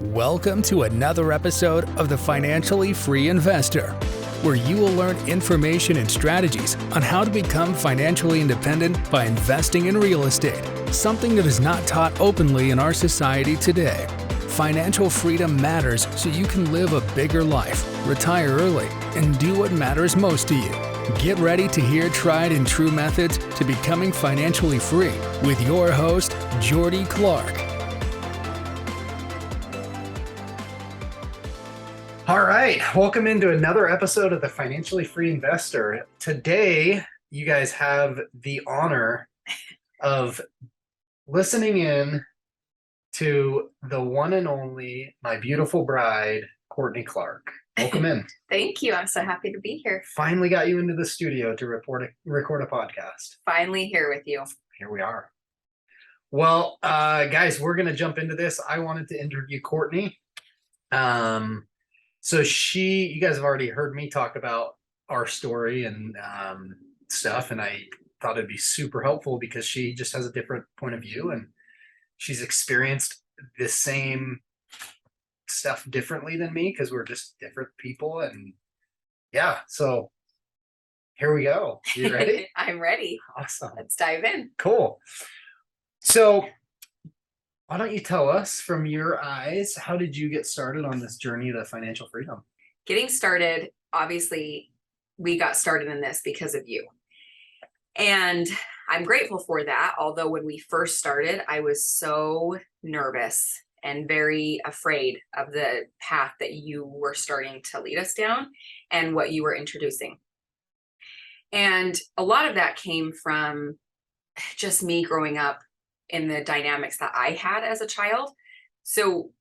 Welcome to another episode of The Financially Free Investor, where you will learn information and strategies on how to become financially independent by investing in real estate, something that is not taught openly in our society today. Financial freedom matters so you can live a bigger life, retire early, and do what matters most to you. Get ready to hear tried and true methods to becoming financially free with your host, Courtney Clark. All right, welcome into another episode of The Financially Free Investor. Today, you guys have the honor of listening in to the one and only, my beautiful bride, Courtney Clark. Welcome in. Thank you. I'm so happy to be here. Finally got you into the studio to record a podcast. Finally here with you. Here we are. Well, guys, we're going to jump into this. I wanted to interview Courtney. So you guys have already heard me talk about our story and stuff, and I thought it'd be super helpful because she just has a different point of view and she's experienced the same stuff differently than me because we're just different people. And yeah, so here we go. You ready? I'm ready. Awesome. Let's dive in. Cool. So why don't you tell us from your eyes, how did you get started on this journey to financial freedom? Getting started, obviously, we got started in this because of you. And I'm grateful for that. Although when we first started, I was so nervous and very afraid of the path that you were starting to lead us down and what you were introducing. And a lot of that came from just me growing up in the dynamics that I had as a child. So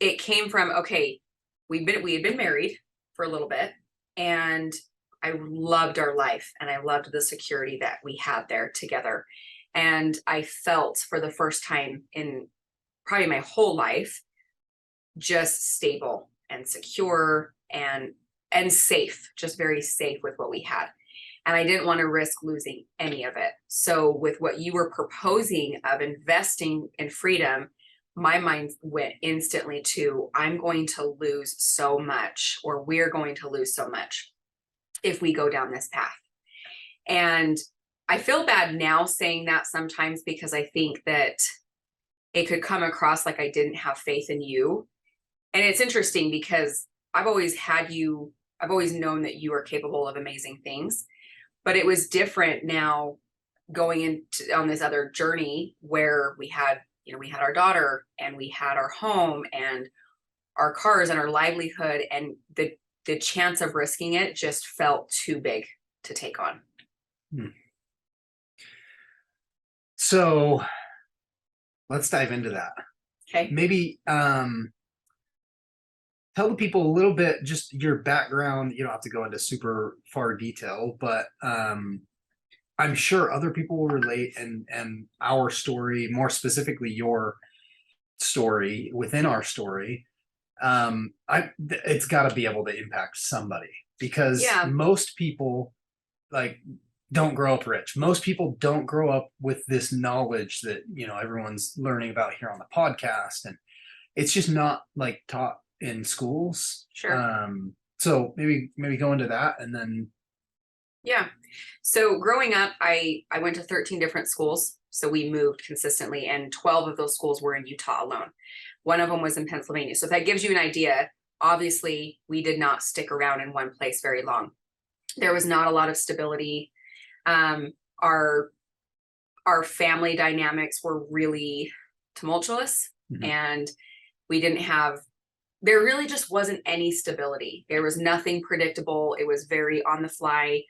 it came from, okay, we had been married for a little bit and I loved our life and I loved the security that we had there together. And I felt for the first time in probably my whole life, just stable and secure and safe, just very safe with what we had. And I didn't want to risk losing any of it. So with what you were proposing of investing in freedom, my mind went instantly to, I'm going to lose so much, or we're going to lose so much if we go down this path. And I feel bad now saying that sometimes because I think that it could come across like I didn't have faith in you. And it's interesting because I've always known that you are capable of amazing things. But it was different now going into on this other journey where we had our daughter and we had our home and our cars and our livelihood, and the chance of risking it just felt too big to take on. So let's dive into that. Okay. Maybe tell the people a little bit, just your background. You don't have to go into super far detail, but I'm sure other people will relate, and our story, more specifically your story within our story, it's got to be able to impact somebody because most people don't grow up rich. Most people don't grow up with this knowledge that everyone's learning about here on the podcast, and it's just not taught in schools. Sure. So maybe go into that and then. Yeah. So growing up, I went to 13 different schools. So we moved consistently, and 12 of those schools were in Utah alone. One of them was in Pennsylvania. So if that gives you an idea, obviously we did not stick around in one place very long. There was not a lot of stability. Our family dynamics were really tumultuous, and there really just wasn't any stability. There was nothing predictable. It was very on the fly.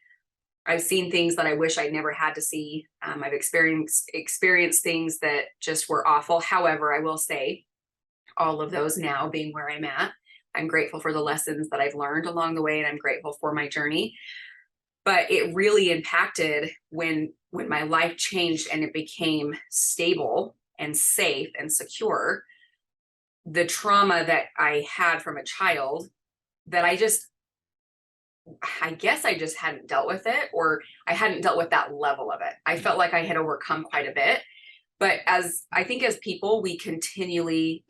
I've seen things that I wish I never had to see. I've experienced things that just were awful. However, I will say all of those now being where I'm at, I'm grateful for the lessons that I've learned along the way, and I'm grateful for my journey. But it really impacted when my life changed and it became stable and safe and secure. The trauma that I had from a child that I guess I just hadn't dealt with it, or I hadn't dealt with that level of it. I felt like I had overcome quite a bit, But as I think as people, we continually,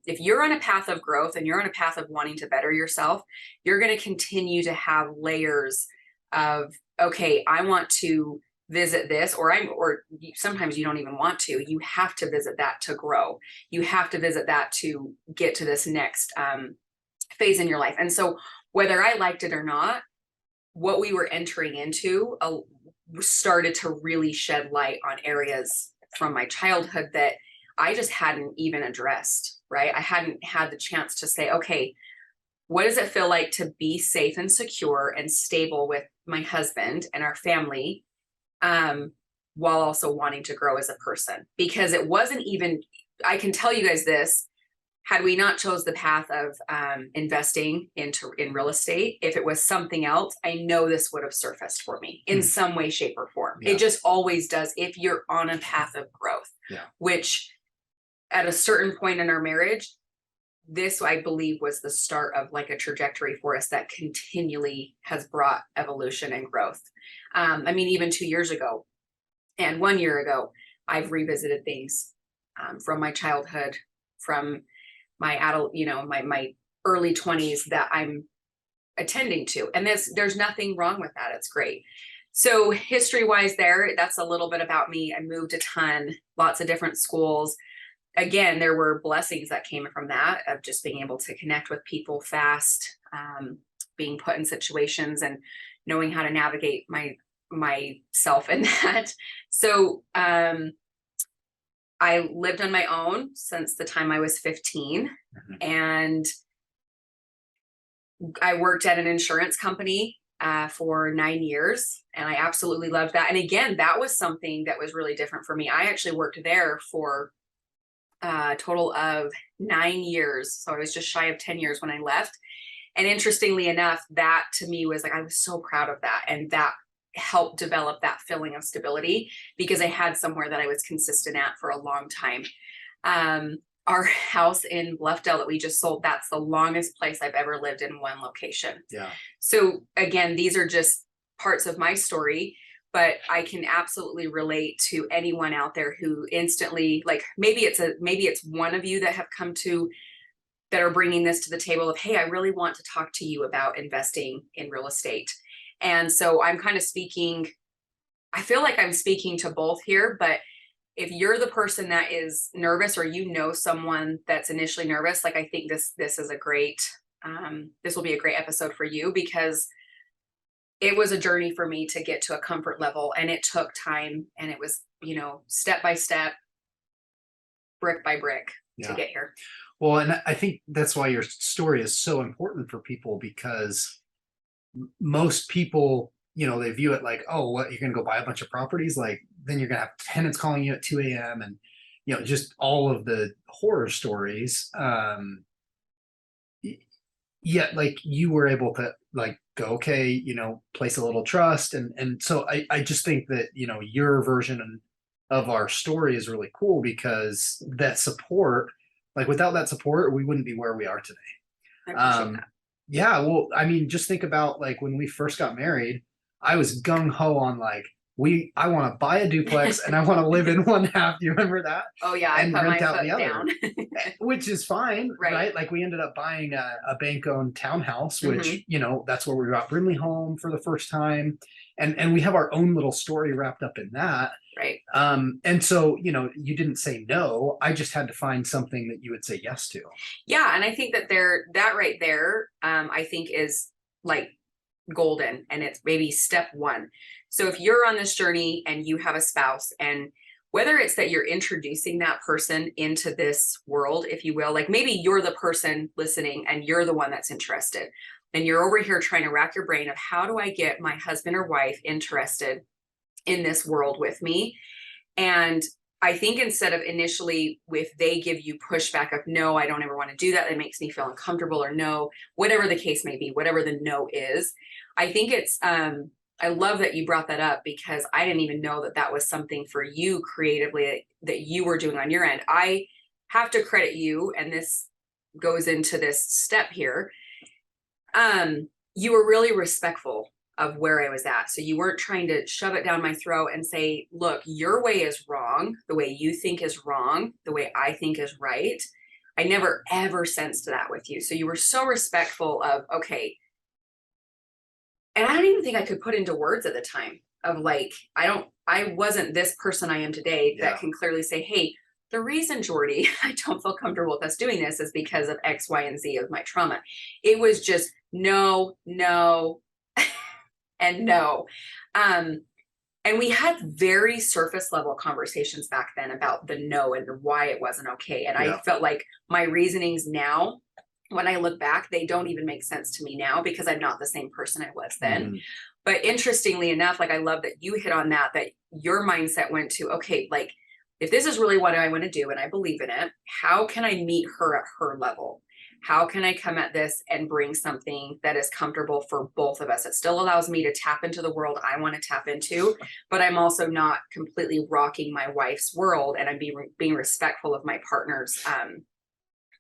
if you're on a path of growth and you're on a path of wanting to better yourself, you're going to continue to have layers of, okay, I want to visit this, or sometimes you don't even want to. You have to visit that to grow. You have to visit that to get to this next phase in your life. And so whether I liked it or not, what we were entering into started to really shed light on areas from my childhood that I just hadn't even addressed, right? I hadn't had the chance to say, okay, what does it feel like to be safe and secure and stable with my husband and our family, while also wanting to grow as a person? Because it wasn't even, I can tell you guys this, had we not chose the path of investing in real estate, if it was something else, I know this would have surfaced for me in some way, shape, or form. Yeah. It just always does if you're on a path of growth, which at a certain point in our marriage, this, I believe, was the start of like a trajectory for us that continually has brought evolution and growth. I mean, even 2 years ago and 1 year ago, I've revisited things from my childhood, from my adult, my early 20s that I'm attending to. And there's nothing wrong with that. It's great. So history-wise that's a little bit about me. I moved a ton, lots of different schools. Again, there were blessings that came from that, of just being able to connect with people fast, being put in situations and knowing how to navigate myself in that. So I lived on my own since the time I was 15, and I worked at an insurance company for 9 years, and I absolutely loved that. And again, that was something that was really different for me. I actually worked there for a total of 9 years. So I was just shy of 10 years when I left. And interestingly enough, that to me was like, I was so proud of that. And that helped develop that feeling of stability because I had somewhere that I was consistent at for a long time. Our house in Bluffdale that we just sold, that's the longest place I've ever lived in one location. Yeah. So again, these are just parts of my story, but I can absolutely relate to anyone out there who instantly, like maybe it's one of you that have come to, that are bringing this to the table of, hey, I really want to talk to you about investing in real estate. And so I'm kind of speaking, I feel like I'm speaking to both here, but if you're the person that is nervous, or you know someone that's initially nervous, like I think this is a great, this will be a great episode for you, because it was a journey for me to get to a comfort level, and it took time, and it was, step by step, brick by brick to get here. Well, and I think that's why your story is so important for people, because most people, they view it like, oh, what, you're going to go buy a bunch of properties? Like, then you're going to have tenants calling you at 2 a.m. and, just all of the horror stories. Yet, like, you were able to like go, okay, place a little trust. And so I just think that, your version of our story is really cool, because that support, like without that support, we wouldn't be where we are today. I appreciate that. Yeah, well, I mean, just think about like when we first got married, I was gung ho on like, I want to buy a duplex and I want to live in one half. Do you remember that? Oh yeah, and I put rent my out foot the other, down. which is fine, Right. right? Like we ended up buying a bank-owned townhouse, which that's where we got Brinley home for the first time, and we have our own little story wrapped up in that. Right. And so, you didn't say no. I just had to find something that you would say yes to. Yeah. And I think that that right there, I think is like golden, and it's maybe step one. So if you're on this journey and you have a spouse, and whether it's that you're introducing that person into this world, if you will, like maybe you're the person listening and you're the one that's interested, and you're over here trying to rack your brain of how do I get my husband or wife interested in this world with me. And I think instead of initially, if they give you pushback of no, I don't ever want to do that, it makes me feel uncomfortable, or no, whatever the case may be, whatever the no is, I think it's, I love that you brought that up, because I didn't even know that that was something for you creatively that you were doing on your end. I have to credit you, and this goes into this step here. You were really respectful of where I was at. So you weren't trying to shove it down my throat and say, look, your way is wrong. The way you think is wrong. The way I think is right. I never ever sensed that with you. So you were so respectful of, okay. And I don't even think I could put into words at the time of like, I wasn't this person I am today that can clearly say, hey, the reason, Jordy, I don't feel comfortable with us doing this is because of X, Y, and Z of my trauma. It was just no, and no. And we had very surface level conversations back then about the no and the why it wasn't okay. And I felt like my reasonings now, when I look back, they don't even make sense to me now because I'm not the same person I was then. But interestingly enough, like I love that you hit on that your mindset went to, okay, like if this is really what I want to do and I believe in it, how can I meet her at her level? How can I come at this and bring something that is comfortable for both of us? It still allows me to tap into the world I want to tap into, but I'm also not completely rocking my wife's world, and I'm being respectful of my partner's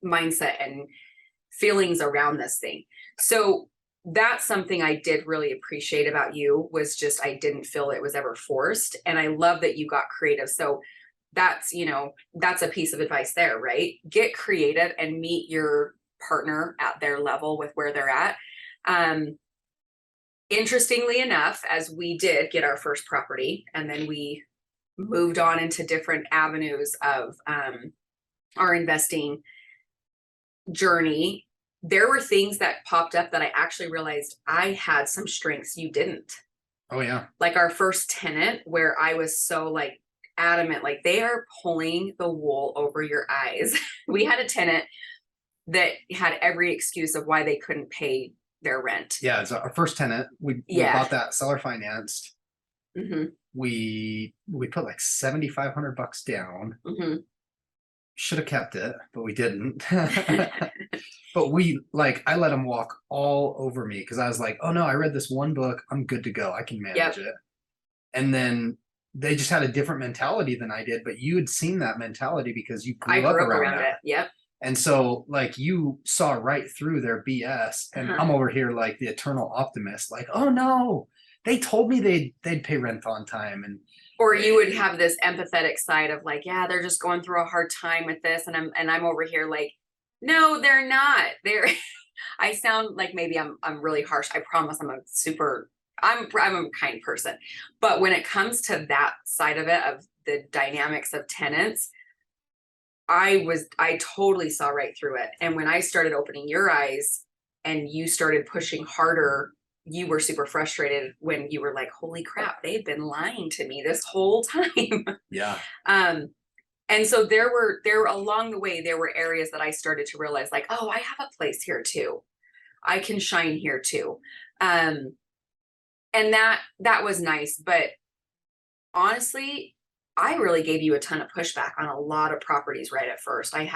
mindset and feelings around this thing. So that's something I did really appreciate about you, was just I didn't feel it was ever forced. And I love that you got creative. So that's, that's a piece of advice there, right? Get creative and meet your partner at their level with where they're at. Interestingly enough, as we did get our first property and then we moved on into different avenues of our investing journey, there were things that popped up that I actually realized I had some strengths you didn't. Oh yeah. Like our first tenant, where I was so like adamant, like they are pulling the wool over your eyes. We had a tenant that had every excuse of why they couldn't pay their rent. Yeah, it's our first tenant. We bought that seller financed. We put like $7,500 down. Should have kept it, but we didn't. But I let them walk all over me because I was like, oh no, I read this one book. I'm good to go. I can manage it. And then they just had a different mentality than I did, but you had seen that mentality because you grew up around it. Yep. And so like you saw right through their BS, and I'm over here like the eternal optimist, like, oh no, they told me they'd pay rent on time. And or you would have this empathetic side of like, yeah, they're just going through a hard time with this. And I'm over here like, no, they're not. I sound like maybe I'm really harsh. I promise I'm a kind person. But when it comes to that side of it, of the dynamics of tenants, I totally saw right through it. And when I started opening your eyes and you started pushing harder, you were super frustrated when you were like, holy crap, they've been lying to me this whole time. Yeah. And so there were along the way, there were areas that I started to realize like, oh, I have a place here too. I can shine here too. And that was nice. But honestly, I really gave you a ton of pushback on a lot of properties right at first. I'm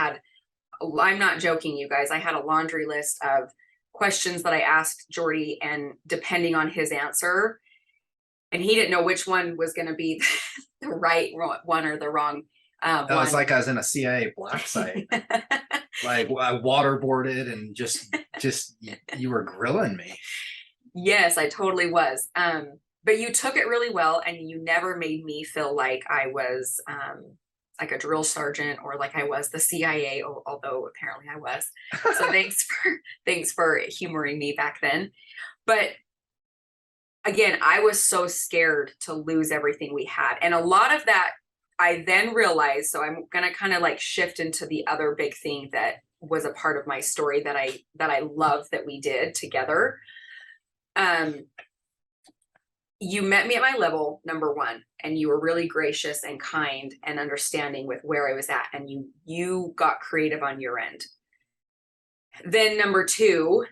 not joking, you guys. I had a laundry list of questions that I asked Jordy, and depending on his answer, and he didn't know which one was going to be the right one or the wrong one. It's like I was in a CIA black site. Like I waterboarded and just you were grilling me. Yes, I totally was. But you took it really well, and you never made me feel like I was like a drill sergeant or like I was the CIA, although apparently I was. So thanks for humoring me back then. But again, I was so scared to lose everything we had. And a lot of that I then realized, so I'm going to kind of like shift into the other big thing that was a part of my story that I love that we did together. You met me at my level, number one, and you were really gracious and kind and understanding with where I was at. And you got creative on your end. Then number two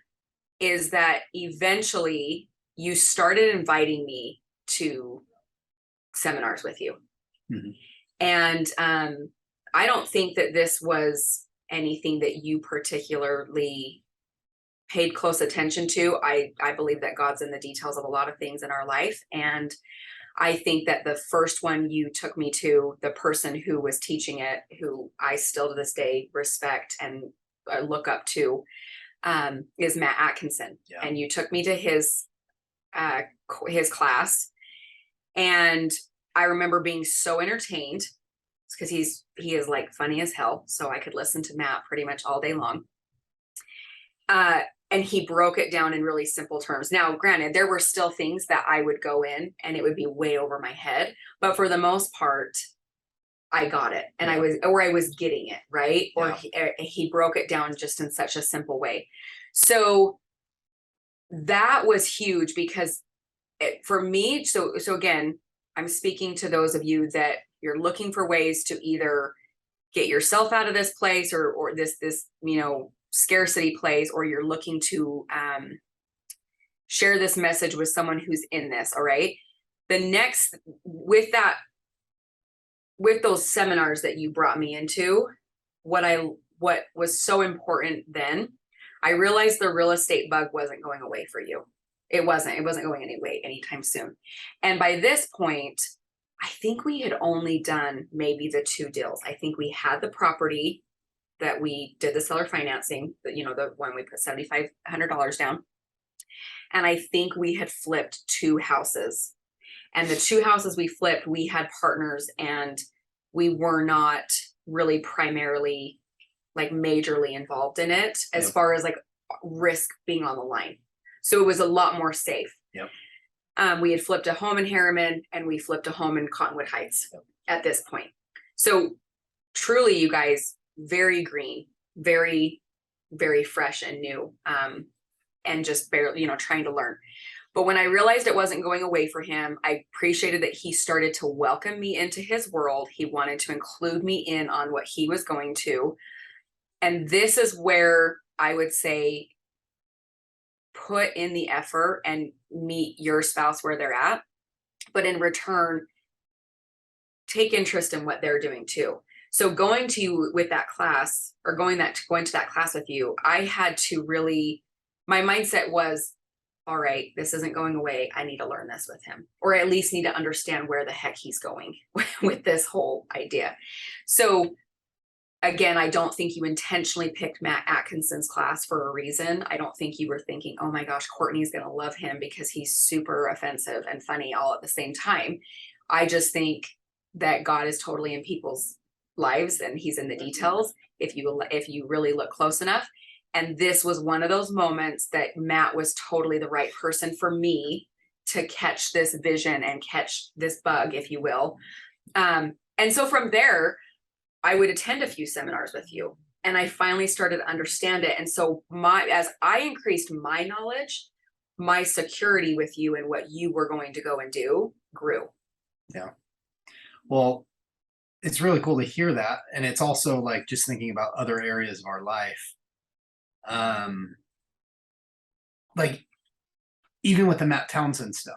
is that eventually you started inviting me to seminars with you. And I don't think that this was anything that you particularly paid close attention to. I believe that God's in the details of a lot of things in our life. And I think that the first one you took me to, the person who was teaching it, who I still to this day respect and look up to, is Matt Atkinson. Yeah. And you took me to his his class. And I remember being so entertained because he is like funny as hell. So I could listen to Matt pretty much all day long. And he broke it down in really simple terms. Now, granted, there were still things that I would go in and it would be way over my head, but for the most part, I got it, and I was getting it, right? Or he broke it down just in such a simple way. So that was huge because for me, so again, I'm speaking to those of you that you're looking for ways to either get yourself out of this place or this, scarcity place, or you're looking to share this message with someone who's in this. All right. The next with those seminars that you brought me into, what was so important then, I realized the real estate bug wasn't going away for you. It wasn't going anyway anytime soon. And by this point, I think we had only done maybe the 2 deals. I think we had the property that we did the seller financing, the one we put $7,500 down. And I think we had flipped 2 houses. And the 2 houses we flipped, we had partners, and we were not really primarily like majorly involved in it as far as like risk being on the line. So it was a lot more safe. Yep. We had flipped a home in Harriman and we flipped a home in Cottonwood Heights at this point. So truly, you guys, very green, very, very fresh and new, and just barely, trying to learn. But when I realized it wasn't going away for him, I appreciated that he started to welcome me into his world. He wanted to include me in on what he was going to. And this is where I would say, put in the effort and meet your spouse where they're at. But in return, take interest in what they're doing too. So going to you with that class, or going to that class with you, I had to really, my mindset was, all right, this isn't going away. I need to learn this with him, or at least need to understand where the heck he's going with this whole idea. So again, I don't think you intentionally picked Matt Atkinson's class for a reason. I don't think you were thinking, oh my gosh, Courtney's going to love him because he's super offensive and funny all at the same time. I just think that God is totally in people's lives and he's in the details if you really look close enough. And this was one of those moments that Matt was totally the right person for me to catch this vision and catch this bug, if you will. And so from there, I would attend a few seminars with you, and I finally started to understand it. And so as I increased my knowledge, my security with you and what you were going to go and do grew. Yeah. Well, it's really cool to hear that. And it's also like just thinking about other areas of our life. Like even with the Matt Townsend stuff.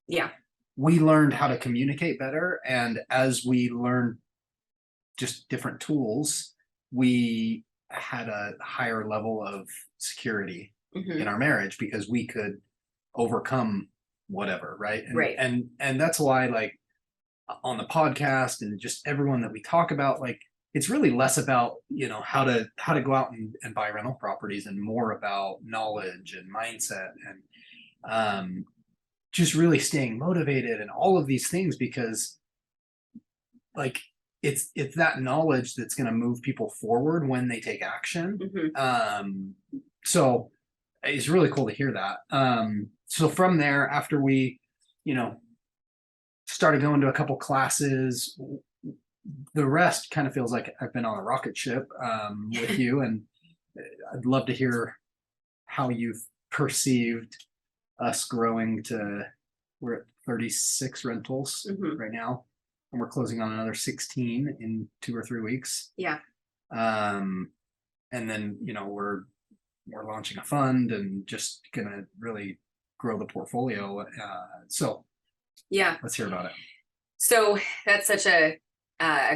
Yeah. We learned how to communicate better. And as we learned just different tools, we had a higher level of security in our marriage because we could overcome whatever. Right. And that's why, like, on the podcast and just everyone that we talk about, like, it's really less about, how to go out and buy rental properties and more about knowledge and mindset and just really staying motivated and all of these things, because like it's that knowledge that's going to move people forward when they take action. So it's really cool to hear that. So from there, after we, started going to a couple classes, the rest kind of feels like I've been on a rocket ship with you, and I'd love to hear how you've perceived us growing we're at 36 rentals right now, and we're closing on another 16 in 2 or 3 weeks. Yeah. And then, we're launching a fund and just gonna really grow the portfolio. So yeah, let's hear about it. So that's such a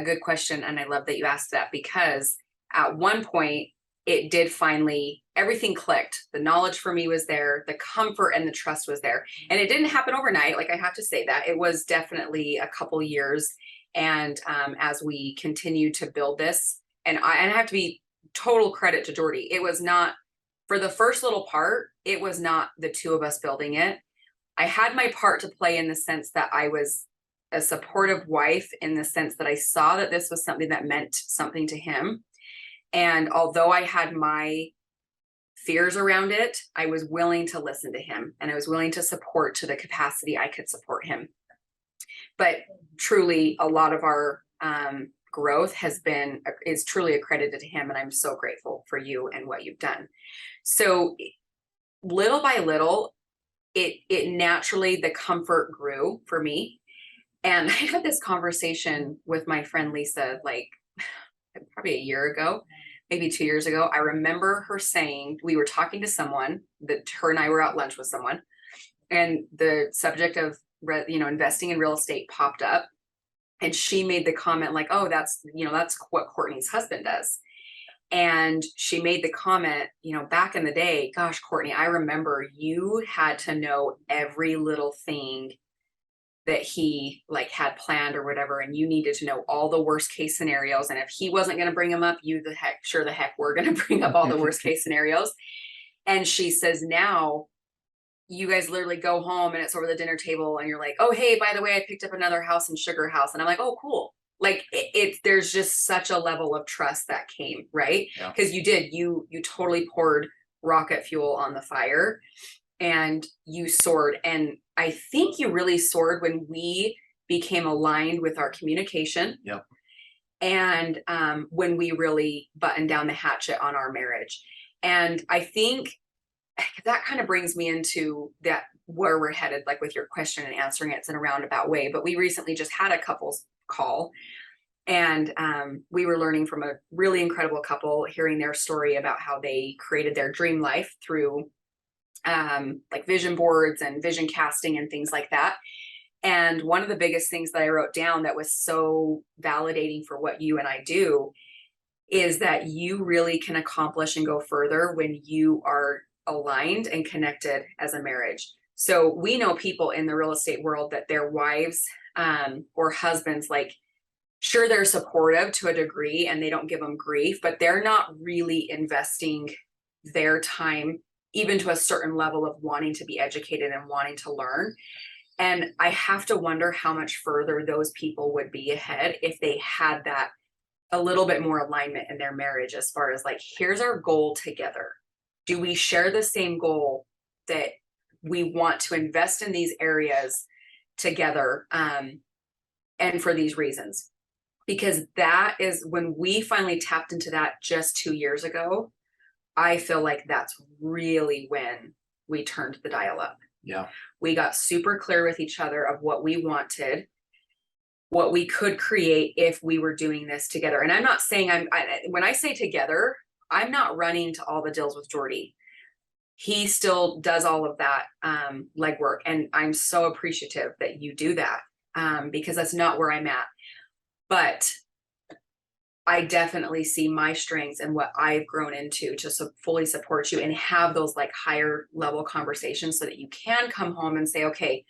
good question. And I love that you asked that, because at one point it did finally, everything clicked. The knowledge for me was there. The comfort and the trust was there. And it didn't happen overnight. Like, I have to say that it was definitely a couple years. And as we continue to build this, and I have to be total credit to Jordy. It was not, for the first little part, it was not the 2 of us building it. I had my part to play in the sense that I was a supportive wife, in the sense that I saw that this was something that meant something to him. And although I had my fears around it, I was willing to listen to him, and I was willing to support to the capacity I could support him. But truly, a lot of our growth is truly accredited to him, and I'm so grateful for you and what you've done. So little by little, it naturally, the comfort grew for me. And I had this conversation with my friend Lisa, like probably a year ago, maybe 2 years ago. I remember her saying, we were talking to someone, that her and I were at lunch with someone, and the subject of, investing in real estate popped up. And she made the comment like, oh, that's what Courtney's husband does. And she made the comment, back in the day, gosh, Courtney, I remember you had to know every little thing that he had planned or whatever, and you needed to know all the worst case scenarios. And if he wasn't going to bring them up, the heck we're going to bring up all the worst case scenarios. And she says, now you guys literally go home and it's over the dinner table and you're like, oh, hey, by the way, I picked up another house in Sugar House. And I'm like, oh, cool. Like there's just such a level of trust that came, right? Because you totally poured rocket fuel on the fire, and you soared. And I think you really soared when we became aligned with our communication. Yep. And when we really buttoned down the hatchet on our marriage. And I think that kind of brings me into that, where we're headed, like with your question and answering it in a roundabout way. But we recently just had a couples call, and we were learning from a really incredible couple, hearing their story about how they created their dream life through like vision boards and vision casting and things like that. And one of the biggest things that I wrote down that was so validating for what you and I do is that you really can accomplish and go further when you are aligned and connected as a marriage. So we know people in the real estate world that their wives or husbands, like, sure, they're supportive to a degree and they don't give them grief, but they're not really investing their time even to a certain level of wanting to be educated and wanting to learn. And I have to wonder how much further those people would be ahead if they had that a little bit more alignment in their marriage, as far as like, here's our goal together. Do we share the same goal that we want to invest in these areas together? And for these reasons, because that is when we finally tapped into that just 2 years ago. I feel like that's really when we turned the dial up. Yeah. We got super clear with each other of what we wanted, what we could create if we were doing this together. And I'm not saying when I say together, I'm not running to all the deals with Jordy. He still does all of that legwork. And I'm so appreciative that you do that because that's not where I'm at. But I definitely see my strengths and what I've grown into to fully support you and have those like higher level conversations so that you can come home and say, okay,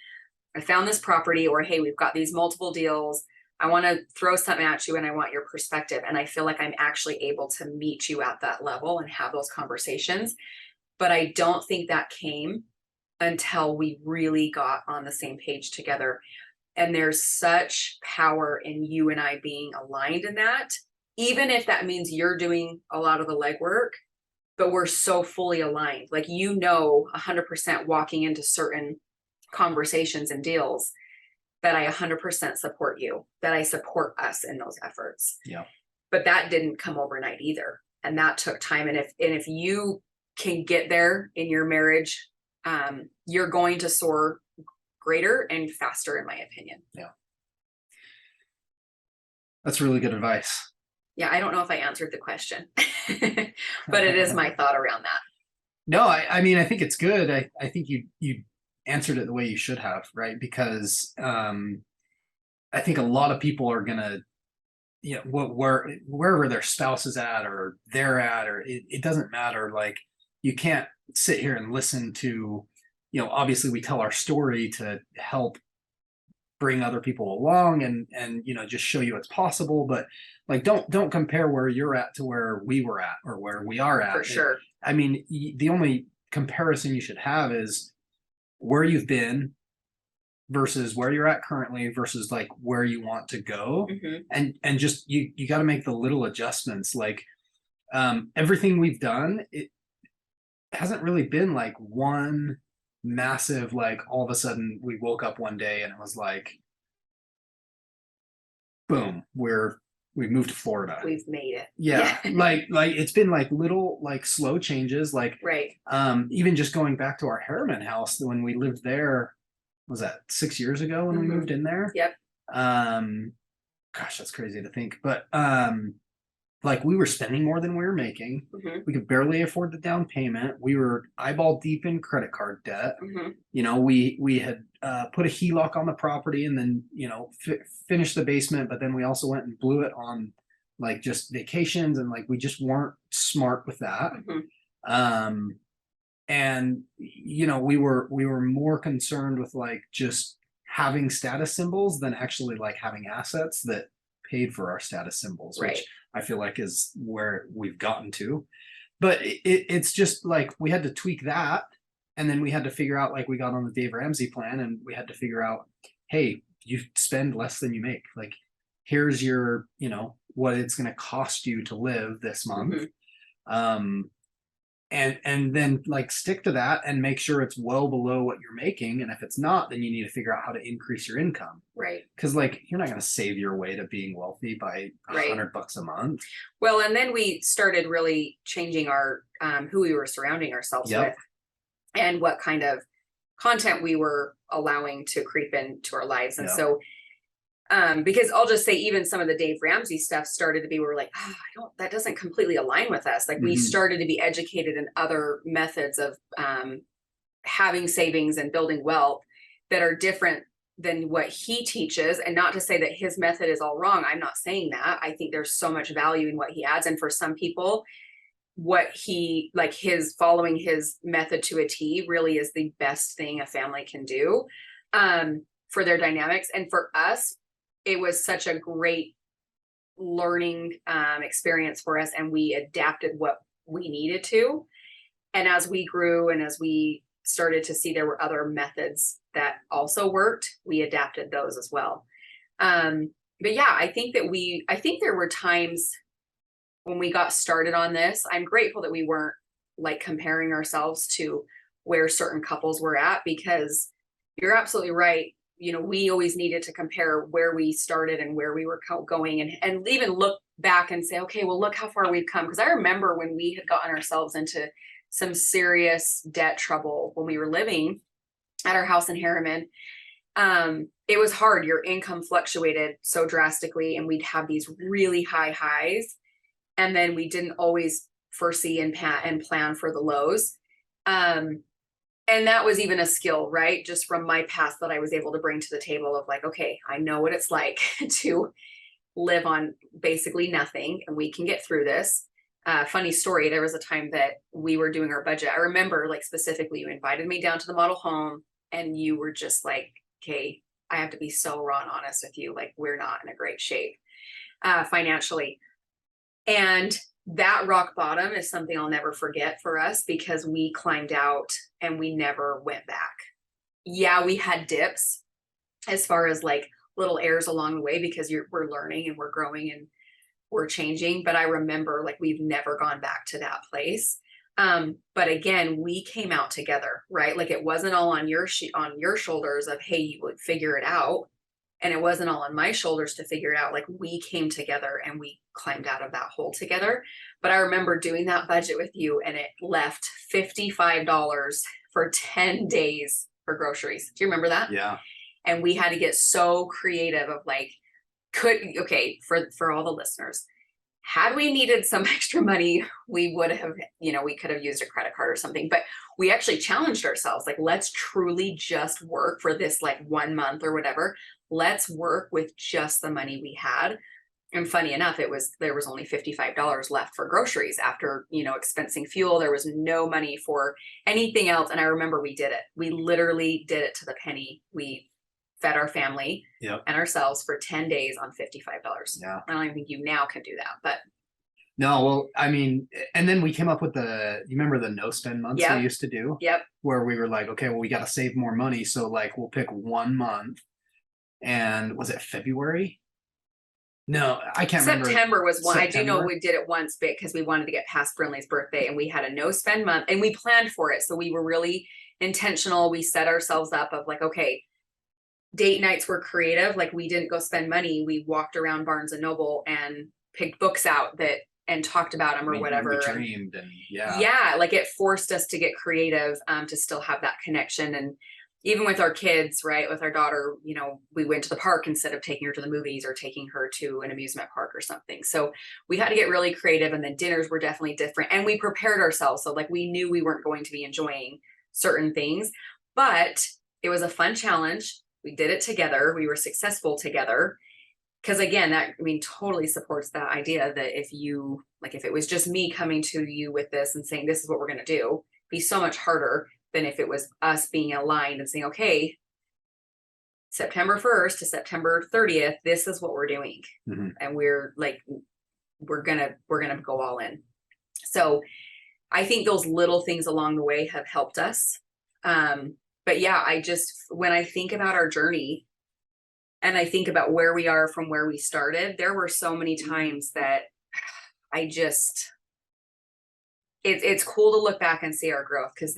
I found this property, or, hey, we've got these multiple deals. I want to throw something at you and I want your perspective. And I feel like I'm actually able to meet you at that level and have those conversations. But I don't think that came until we really got on the same page together. And there's such power in you and I being aligned in that, even if that means you're doing a lot of the legwork, but we're so fully aligned. Like, 100% walking into certain conversations and deals that I 100% support you, that I support us in those efforts. Yeah. But that didn't come overnight either. And that took time. And if you can get there in your marriage, you're going to soar greater and faster, in my opinion. Yeah. That's really good advice. Yeah. I don't know if I answered the question, but it is my thought around that. No, I mean, I think it's good. I think you answered it the way you should have, right? Because I think a lot of people are gonna, wherever their spouse is at or they're at, or it doesn't matter. Like, you can't sit here and listen to, obviously we tell our story to help bring other people along and just show you it's possible, but like, don't compare where you're at to where we were at or where we are at. For sure. I mean, the only comparison you should have is where you've been versus where you're at currently versus like where you want to go. And just you got to make the little adjustments. Like everything we've done, it hasn't really been like one massive, like all of a sudden we woke up one day and it was like, boom, we've moved to Florida. We've made it. Yeah. like it's been like little, like slow changes. Like, right. Even just going back to our Harriman house when we lived there, was that 6 years ago when we moved in there? Yep. Gosh, that's crazy to think. But like we were spending more than we were making. We could barely afford the down payment. We were eyeball deep in credit card debt. You know, we had put a HELOC on the property and then, you know, finished the basement, but then we also went and blew it on like just vacations, and like we just weren't smart with that. And you know, we were more concerned with like just having status symbols than actually like having assets that paid for our status symbols, which I feel like is where we've gotten to. But it's just like we had to tweak that, and then we had to figure out, like we got on the Dave Ramsey plan, and we had to figure out, hey, you spend less than you make. Like here's your, you know, what it's going to cost you to live this month. And then like stick to that and make sure it's well below what you're making. And if it's not, then you need to figure out how to increase your income. Right. Because like you're not going to save your way to being wealthy by $100 a month. Well, and then we started really changing our who we were surrounding ourselves with, and what kind of content we were allowing to creep into our lives. And so because I'll just say, even some of the Dave Ramsey stuff started to be, we're like, that doesn't completely align with us. Like we started to be educated in other methods of having savings and building wealth that are different than what he teaches. And not to say that his method is all wrong. I'm not saying that. I think there's so much value in what he adds. And for some people, what he, like his following his method to a T really is the best thing a family can do for their dynamics. And for us, it was such a great learning experience for us, and we adapted what we needed to. And as we grew and as we started to see there were other methods that also worked, we adapted those as well. But yeah, I think there were times when we got started on this. I'm grateful that we weren't like comparing ourselves to where certain couples were at, because you're absolutely right. You know, we always needed to compare where we started and where we were going, and even look back and say, okay, well, look how far we've come. Because I remember when we had gotten ourselves into some serious debt trouble when we were living at our house in Harriman. It was hard. Your income fluctuated so drastically, and we'd have these really high highs. And then we didn't always foresee and plan for the lows. And that was even a skill, right? Just from my past that I was able to bring to the table of like, okay, I know what it's like to live on basically nothing, and we can get through this. Funny story. There was a time that we were doing our budget. I remember like specifically you invited me down to the model home, and you were just like, okay, I have to be so raw and honest with you. Like we're not in a great shape financially. And that rock bottom is something I'll never forget for us, because we climbed out and we never went back. Yeah, we had dips as far as like little errors along the way, because we're learning and we're growing and we're changing. But I remember like we've never gone back to that place. But again, we came out together, right? Like it wasn't all on your shoulders of, hey, you would figure it out. And it wasn't all on my shoulders to figure it out. Like we came together and we climbed out of that hole together. But I remember doing that budget with you, and it left $55 for 10 days for groceries. Do you remember that? Yeah. And we had to get so creative of like, for all the listeners, had we needed some extra money, we would have, we could have used a credit card or something. But we actually challenged ourselves, like, let's truly just work for this like 1 month or whatever. Let's work with just the money we had. And funny enough, there was only $55 left for groceries after, expensing fuel. There was no money for anything else. And I remember we did it. We literally did it to the penny. We fed our family and ourselves for 10 days on $55. Yeah. I don't even think you now can do that, but No, well, I mean, and then we came up with you remember the no spend months Yep. we used to do? Yep. Where we were like, okay, well, we got to save more money. So like, we'll pick 1 month. And was it February? No, I can't remember. September was one. I do know September? we did it once because we wanted to get past Brinley's birthday and we had a no spend month and we planned for it. So we were really intentional. We set ourselves up of like, okay, date nights were creative. Like we didn't go spend money. We walked around Barnes and Noble and picked books out and talked about them or whatever. We dreamed and yeah. Yeah. Like it forced us to get creative, to still have that connection. And even with our kids, right, with our daughter, you know, we went to the park instead of taking her to the movies or taking her to an amusement park or something. So we had to get really creative, and then dinners were definitely different, and we prepared ourselves. So like we knew we weren't going to be enjoying certain things, but it was a fun challenge. We did it together. We were successful together. Because again, that, I mean, totally supports that idea that if it was just me coming to you with this and saying, this is what we're going to do, it'd be so much harder than if it was us being aligned and saying, okay, September 1st to September 30th, this is what we're doing. Mm-hmm. And we're going to go all in. So I think those little things along the way have helped us. But yeah, when I think about our journey and I think about where we are from where we started, there were so many times that it's cool to look back and see our growth, because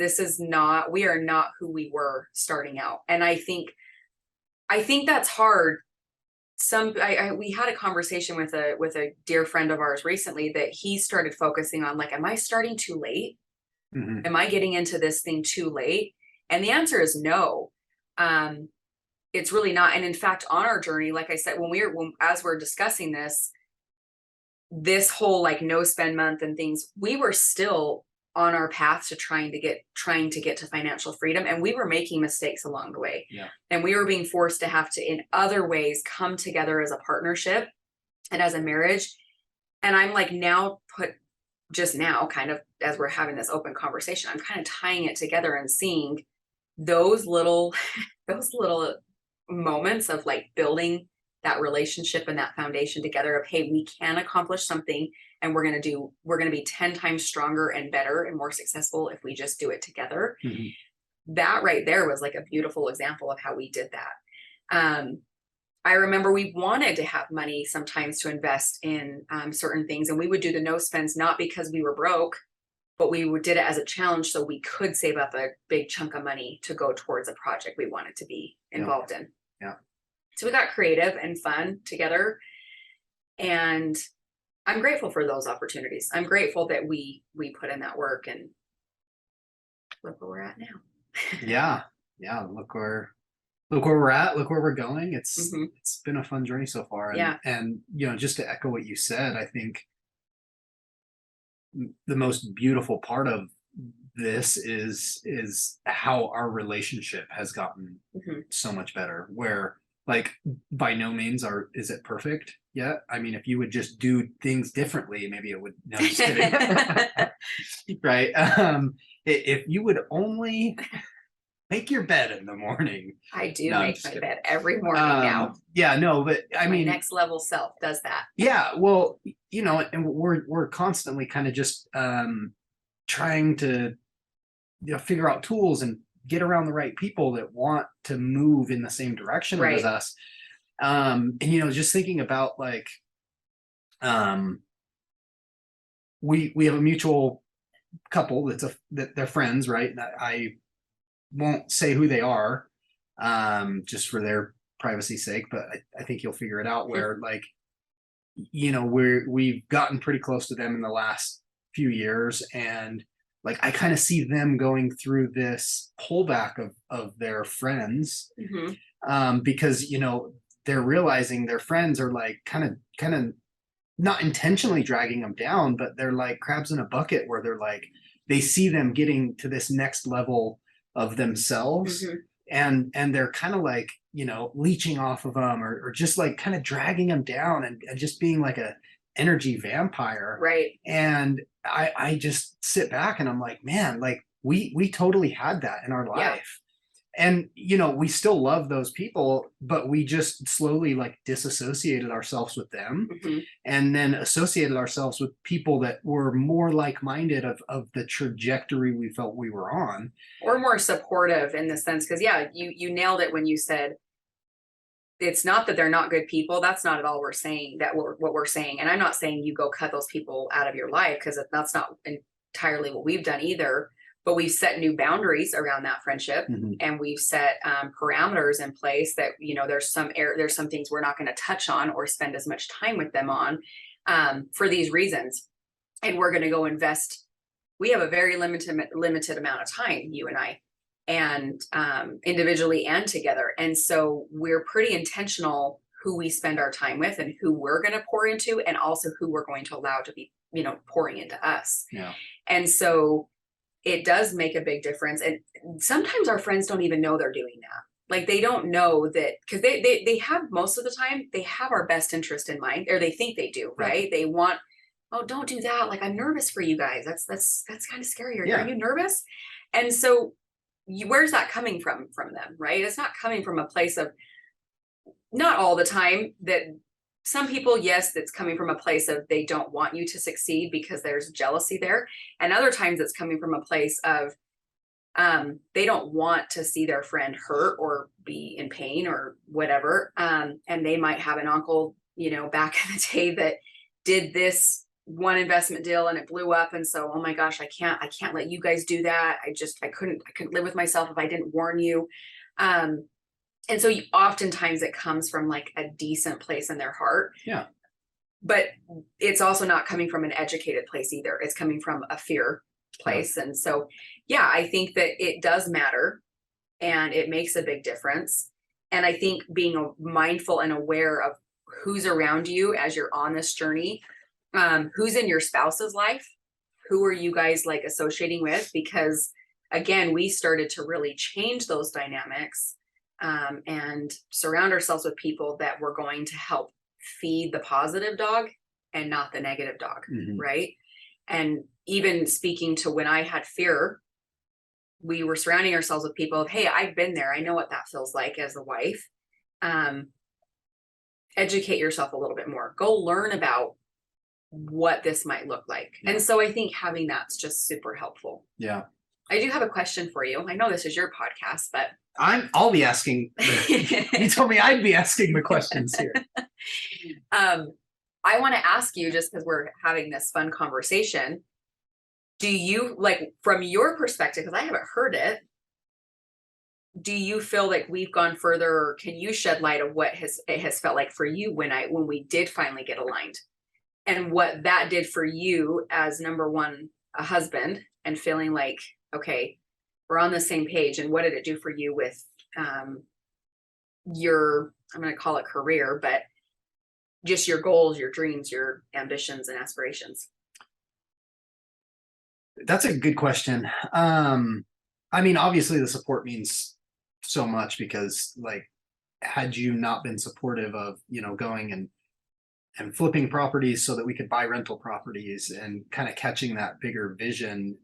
we are not who we were starting out. And I think that's hard. We had a conversation with a dear friend of ours recently that he started focusing on, like, am I starting too late? Mm-hmm. Am I getting into this thing too late? And the answer is no. It's really not. And in fact, on our journey, like I said, as we're discussing this whole like no spend month and things, we were still on our path to trying to get to financial freedom. And we were making mistakes along the way. Yeah. And we were being forced to have to, in other ways, come together as a partnership and as a marriage. And I'm like, just now, kind of as we're having this open conversation, I'm kind of tying it together and seeing those little moments of like building that relationship and that foundation together of, hey, we can accomplish something, and we're going to be 10 times stronger and better and more successful if we just do it together. Mm-hmm. That right there was like a beautiful example of how we did that. I remember we wanted to have money sometimes to invest in certain things, and we would do the no spends, not because we were broke, but we did it as a challenge so we could save up a big chunk of money to go towards a project we wanted to be involved in. Yeah. So we got creative and fun together, and I'm grateful for those opportunities. I'm grateful that we put in that work, and look where we're at now. Yeah. Look where we're at. Look where we're going. It's been a fun journey so far. And you know, just to echo what you said, I think the most beautiful part of this is how our relationship has gotten so much better, where like by no means is it perfect yet. I mean, if you would just do things differently, maybe it would. No, I'm just kidding. Right. If you would only make your bed in the morning. I do make my bed every morning now. Yeah, no, but I mean, next level self does that. Yeah, well, you know, and we're constantly kind of just trying to, you know, figure out tools and get around the right people that want to move in the same direction as us. And you know, just thinking about like, we have a mutual couple that they're friends, right? And I won't say who they are, just for their privacy's sake, but I think you'll figure it out, where like, you know, we've gotten pretty close to them in the last few years, and like I kind of see them going through this pullback of their friends, because you know, they're realizing their friends are like kind of not intentionally dragging them down, but they're like crabs in a bucket, where they're like, they see them getting to this next level of themselves, and they're kind of like, you know, leeching off of them, or just like kind of dragging them down, and just being like a energy vampire. Right. And I just sit back and I'm like, man, like we totally had that in our life. And, we still love those people, but we just slowly like disassociated ourselves with them, and then associated ourselves with people that were more like-minded of the trajectory we felt we were on. Or more supportive in the sense, because you nailed it when you said, it's not that they're not good people. That's not at all what we're saying. And I'm not saying you go cut those people out of your life, because that's not entirely what we've done either. But we've set new boundaries around that friendship, and we've set parameters in place that, there's some things we're not going to touch on or spend as much time with them on for these reasons. And we're going to go invest. We have a very limited amount of time, you and I, and individually and together. And so we're pretty intentional who we spend our time with and who we're going to pour into, and also who we're going to allow to be, pouring into us. Yeah. And so it does make a big difference. And sometimes our friends don't even know they're doing that. Like, they don't know that, because they have, most of the time, they have our best interest in mind, or they think they do, right? They want, oh, don't do that. Like, I'm nervous for you guys. That's kind of scary. Are you nervous? And so where's that coming from them, right? It's not coming from a place of, not all the time, that some people, yes, that's coming from a place of they don't want you to succeed because there's jealousy there. And other times it's coming from a place of they don't want to see their friend hurt or be in pain or whatever. And they might have an uncle, back in the day that did this one investment deal and it blew up. And so, oh my gosh, I can't let you guys do that. I couldn't live with myself if I didn't warn you. And so oftentimes it comes from like a decent place in their heart. Yeah. But it's also not coming from an educated place either. It's coming from a fear place. Yeah. And so, I think that it does matter, and it makes a big difference. And I think being mindful and aware of who's around you as you're on this journey, who's in your spouse's life, who are you guys like associating with? Because again, we started to really change those dynamics. And surround ourselves with people that were going to help feed the positive dog and not the negative dog, right? And even speaking to when I had fear, we were surrounding ourselves with people of, hey, I've been there. I know what that feels like as a wife. Educate yourself a little bit more. Go learn about what this might look like. Yeah. And so I think having that's just super helpful. Yeah. I do have a question for you. I know this is your podcast, but I'll be asking. You told me I'd be asking the questions here. I want to ask you, just because we're having this fun conversation, do you, like, from your perspective, because I haven't heard it, do you feel like we've gone further, or can you shed light of what it has felt like for you when we did finally get aligned, and what that did for you as, number one, a husband, and feeling like, okay, we're on the same page, and what did it do for you with your, I'm going to call it career, but just your goals, your dreams, your ambitions and aspirations? That's a good question. I mean, obviously the support means so much, because like, had you not been supportive of, going and flipping properties so that we could buy rental properties and kind of catching that bigger vision,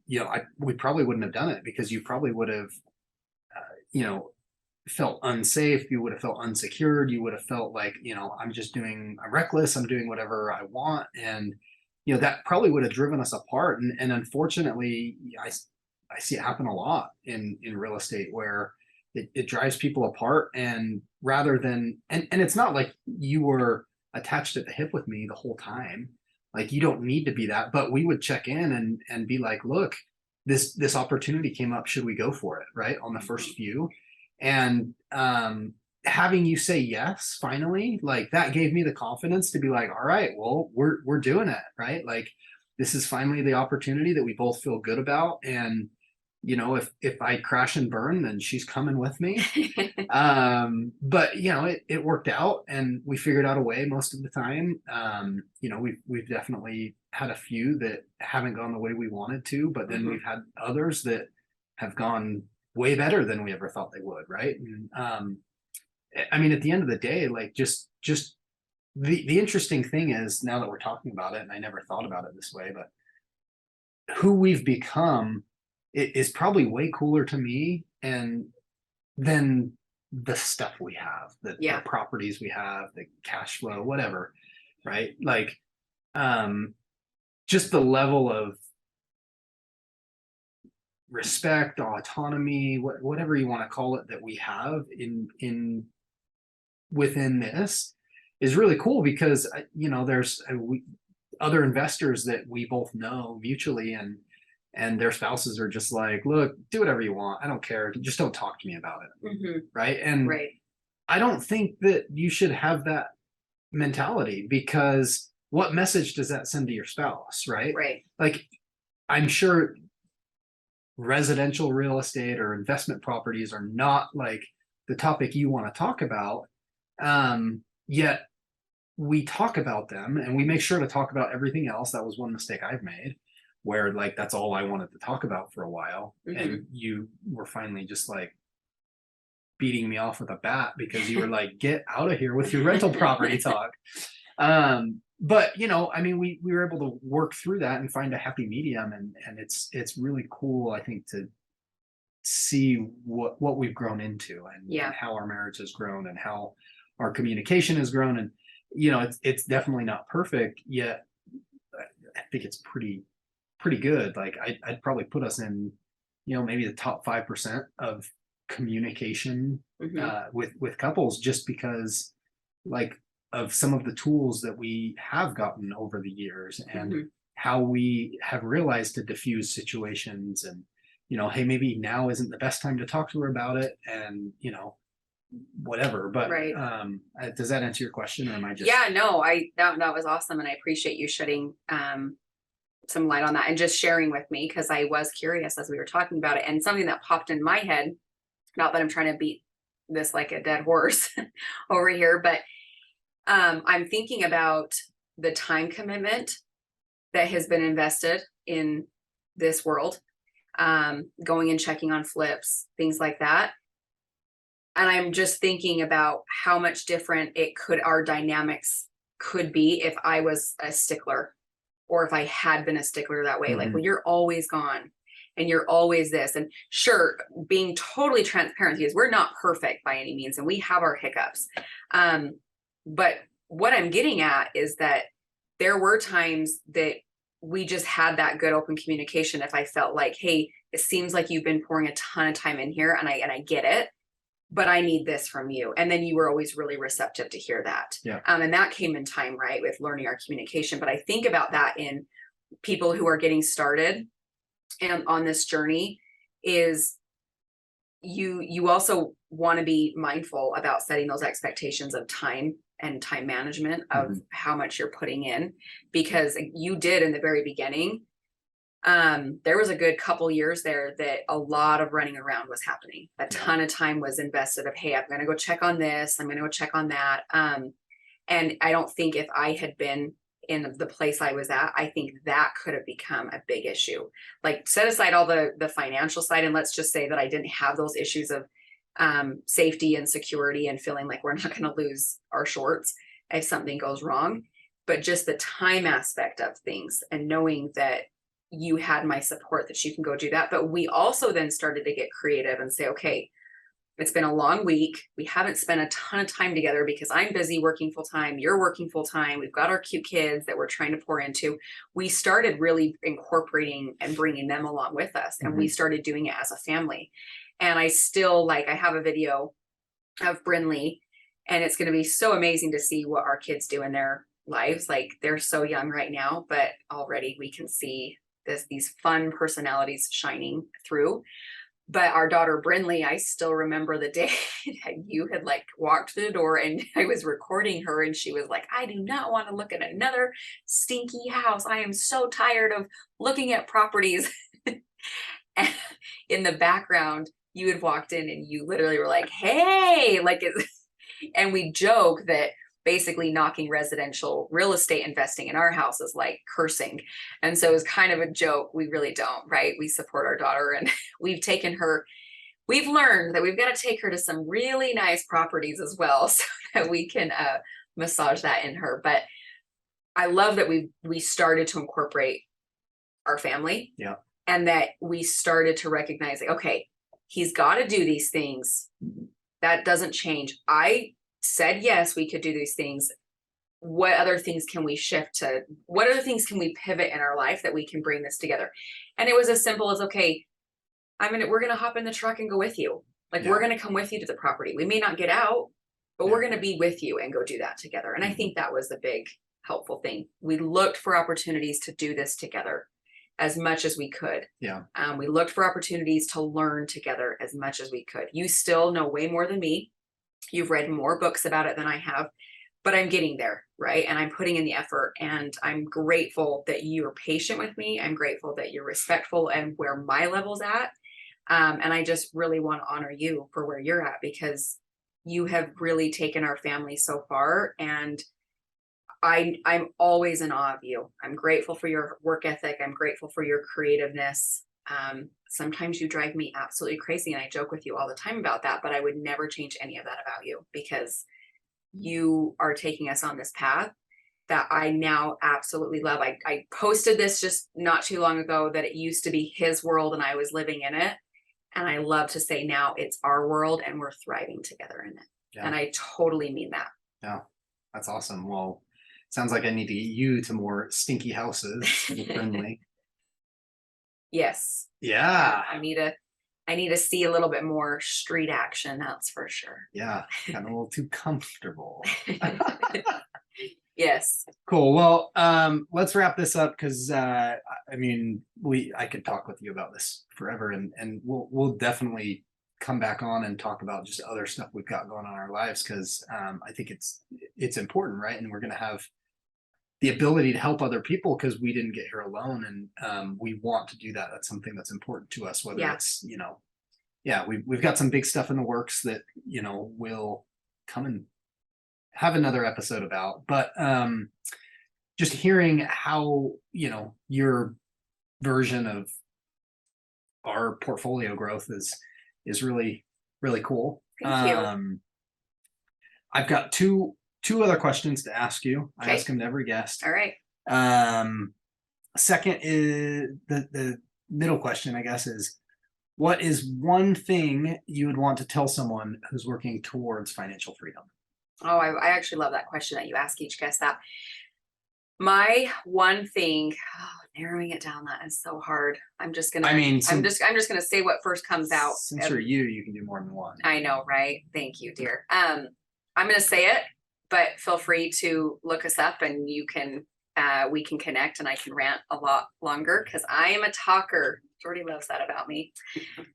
we probably wouldn't have done it, because you probably would have, felt unsafe. You would have felt unsecured. You would have felt like, I'm reckless. I'm doing whatever I want. And, that probably would have driven us apart. And unfortunately, I see it happen a lot in real estate, where it drives people apart. And rather than, and it's not like you were attached at the hip with me the whole time. Like, you don't need to be that, but we would check in and be like, look, this opportunity came up. Should we go for it? Right. On the first few. And, having you say yes, finally, like, that gave me the confidence to be like, all right, well, we're doing it. Right. Like, this is finally the opportunity that we both feel good about. And, if I crash and burn, then she's coming with me. But it worked out, and we figured out a way most of the time. We've definitely had a few that haven't gone the way we wanted to, but then we've had others that have gone way better than we ever thought they would. Right. And, I mean, at the end of the day, like, just the interesting thing is, now that we're talking about it, and I never thought about it this way, but who we've become is probably way cooler to me and than the stuff we have, the Yeah. properties we have, the cash flow, whatever, right? Like, just the level of respect, autonomy, whatever you want to call it, that we have in within this is really cool, because there's other investors that we both know mutually, and their spouses are just like, look, do whatever you want, I don't care, just don't talk to me about it. Right. And Right. I don't think that you should have that mentality, because what message does that send to your spouse? Right. Right. Like, I'm sure residential real estate or investment properties are not like the topic you want to talk about. Yet we talk about them, and we make sure to talk about everything else. That was one mistake I've made, where like that's all I wanted to talk about for a while. And you were finally just like beating me off with a bat, because you were like, get out of here with your rental property talk. But I mean, we were able to work through that and find a happy medium, and it's really cool, I think, to see what we've grown into, and how our marriage has grown, and how our communication has grown. And it's definitely not perfect yet. I think it's pretty good. Like, I'd probably put us in maybe the top 5% of communication with couples, just because like of some of the tools that we have gotten over the years, and how we have realized to diffuse situations, and hey, maybe now isn't the best time to talk to her about it, and whatever. But does that answer your question, or am I just... Yeah, no, that was awesome, and I appreciate you shedding some light on that and just sharing with me, because I was curious as we were talking about it. And something that popped in my head, not that I'm trying to beat this like a dead horse over here, but I'm thinking about the time commitment that has been invested in this world, going and checking on flips, things like that. And I'm just thinking about how much different our dynamics could be if I was a stickler, or if I had been a stickler that way. Like, well, you're always gone, and you're always this. And sure, being totally transparent with you is we're not perfect by any means, and we have our hiccups. But what I'm getting at is that there were times that we just had that good open communication. If I felt like, hey, it seems like you've been pouring a ton of time in here, and I get it, but I need this from you. And then you were always really receptive to hear that. Yeah. And that came in time, right, with learning our communication. But I think about that in people who are getting started and on this journey, is you also want to be mindful about setting those expectations of time and time management of how much you're putting in, because you did in the very beginning. There was a good couple years there that a lot of running around was happening. A ton of time was invested of, hey, I'm going to go check on this, I'm going to go check on that. And I don't think if I had been in the place I was at, I think that could have become a big issue. Like, set aside all the financial side, and let's just say that I didn't have those issues of safety and security, and feeling like we're not going to lose our shorts if something goes wrong. But just the time aspect of things, and knowing that you had my support, that you can go do that. But we also then started to get creative and say, okay, it's been a long week. We haven't spent a ton of time together because I'm busy working full time. You're working full time. We've got our cute kids that we're trying to pour into. We started really incorporating and bringing them along with us. And we started doing it as a family. And I still, I have a video of Brinley, and it's going to be so amazing to see what our kids do in their lives. Like, they're so young right now, but already we can see these fun personalities shining through. But our daughter Brinley, I still remember the day that you had walked through the door, and I was recording her, and she was like, I do not want to look at another stinky house. I am so tired of looking at properties. And in the background, you had walked in, and you literally were like, hey, and we joke that basically knocking residential real estate investing in our house is like cursing. And so it was kind of a joke. We really don't, right? We support our daughter, and we've learned that we've got to take her to some really nice properties as well, so that we can massage that in her. But I love that we started to incorporate our family. Yeah. And that we started to recognize, okay, He's got to do these things. That doesn't change. I said, yes, we could do these things. What other things can we shift to? What other things can we pivot in our life that we can bring this together? And it was as simple as, okay, we're going to hop in the truck and go with you. Like, we're going to come with you to the property. We may not get out, but we're going to be with you and go do that together. And I think that was the big helpful thing. We looked for opportunities to do this together as much as we could. Yeah. We looked for opportunities to learn together as much as we could. You still know way more than me. You've read more books about it than I have, but I'm getting there, right? And I'm putting in the effort, and I'm grateful that you're patient with me. I'm grateful that you're respectful and where my level's at. And I just really want to honor you for where you're at, because you have really taken our family so far, and I'm always in awe of you. I'm grateful for your work ethic. I'm grateful for your creativeness. Sometimes you drive me absolutely crazy, and I joke with you all the time about that, but I would never change any of that about you, because you are taking us on this path that I now absolutely love. I posted this just not too long ago, that it used to be his world and I was living in it. And I love to say now it's our world and we're thriving together in it. Yeah. And I totally mean that. Yeah, that's awesome. Well, sounds like I need to get you to more stinky houses. Friendly. Yes. Yeah. I need to see a little bit more street action. That's for sure. Yeah. Got a little too comfortable. Yes. Cool. Well, let's wrap this up, because I could talk with you about this forever, and we'll definitely come back on and talk about just other stuff we've got going on in our lives, because I think it's important, right? And we're going to have the ability to help other people, because we didn't get here alone, and we want to do that. That's something that's important to us, whether it's, we've got some big stuff in the works that, will come and have another episode about, but just hearing how, your version of our portfolio growth is really, really cool. Thank you. I've got two other questions to ask you. Okay. I ask them to every guest. All right. Second is the middle question, I guess, is, what is one thing you would want to tell someone who's working towards financial freedom? Oh, I actually love that question that you ask each guest that. My one thing, narrowing it down, that is so hard. I'm just gonna say what first comes out. Since you're you can do more than one. I know, right? Thank you, dear. I'm gonna say it, but feel free to look us up, and you can we can connect, and I can rant a lot longer, because I am a talker. Jordy loves that about me.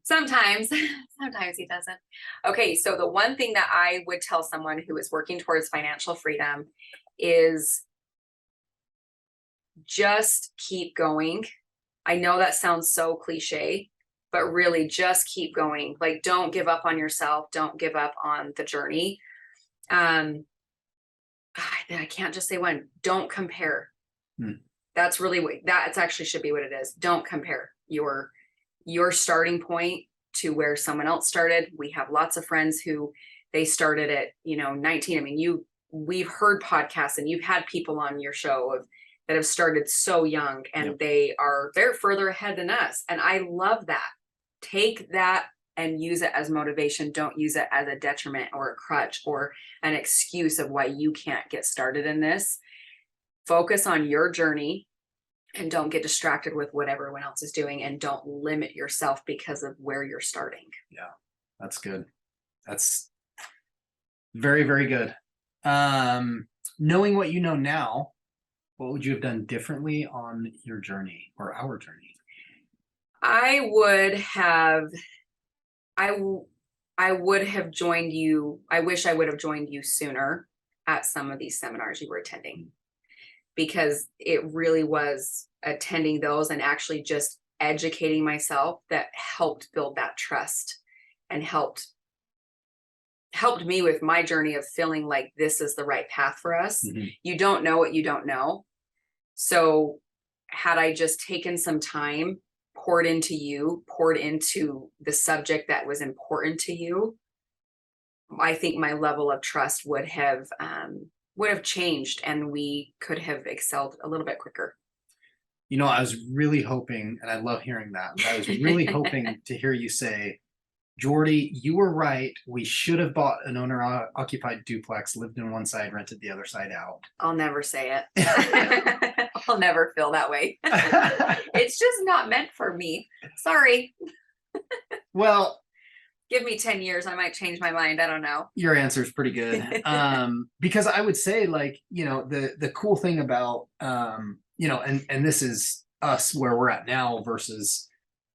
Sometimes he doesn't. Okay, so the one thing that I would tell someone who is working towards financial freedom is just keep going. I know that sounds so cliche, but really just keep going. Like, don't give up on yourself. Don't give up on the journey. I can't just say one. Don't compare. That's really that's actually should be what it is. Don't compare your starting point to where someone else started. We have lots of friends who they started at 19. We've heard podcasts, and you've had people on your show that have started so young, and they're further ahead than us. And I love that. Take that and use it as motivation. Don't use it as a detriment or a crutch or an excuse of why you can't get started in this. Focus on your journey, and don't get distracted with what everyone else is doing, and don't limit yourself because of where you're starting. Yeah, that's good. That's very, very good. Knowing what you know now, what would you have done differently on your journey, or our journey? I would have joined you. I wish I would have joined you sooner at some of these seminars you were attending, because it really was attending those and actually just educating myself that helped build that trust, and helped me with my journey of feeling like this is the right path for us. Mm-hmm. You don't know what you don't know. So had I just taken some time, poured into the subject that was important to you, I think my level of trust would have changed, and we could have excelled a little bit quicker. I was really hoping, and I love hearing that, but I was really hoping to hear you say, Jordy, you were right. We should have bought an owner occupied duplex, lived in one side, rented the other side out. I'll never say it. I'll never feel that way. It's just not meant for me. Sorry. Well, give me 10 years. I might change my mind. I don't know. Your answer is pretty good. Because I would say, like, the cool thing about, and this is us where we're at now versus